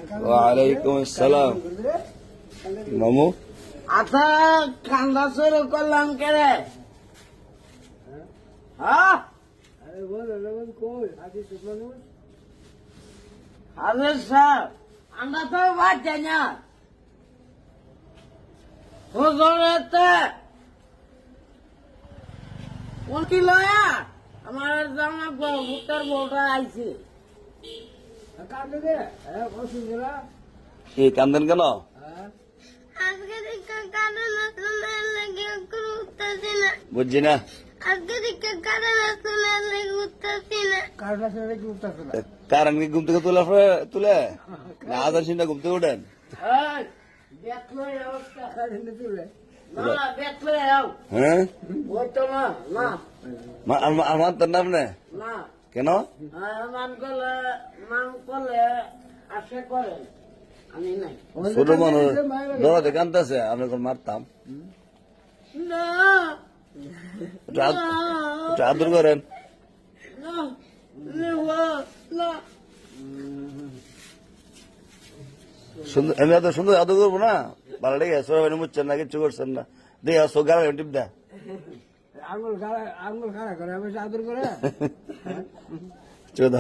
ওয়ালাইকুম আসসালাম মামু। আচ্ছা কান্দা শুরু করলাম কে রে? হ্যাঁ আরে স্যার আমরা তো বাচ্চা না হুজুরেতে কোন কি লয়া আমার জামা ভুট্টার বউটা আইছে কি কান্দেন কেন? আজকে দিকে কারণ আসলে লেগে উঠতেছি না। বুঝছি না। আজকে দিকে কারণ আসলে লেগে উঠতেছি না। কারণ কি ঘুম থেকে তুলে না আধার সিনটা ঘুম থেকে উঠেন? এই দেখলো এই অবস্থা না দেখলো আও হ্যাঁ ওই তো না না আমার তোর নাম না না কেন? মান করলে আশা করে আমি নাই ছোট মানুষ দৌড়াতে কানতেছে আপনি কোন মারতাম না একটু আদর করেন। না না সুন্দর আমি এত সুন্দর আদর করবো না? ভালো লেগে সবাই মুচ্ছেন না কিচ্ছু করছেন না দেখে আসো গাড়ি টিপ দেয় আঙুল খাড়া করে আমি আদর করে চোদ্দ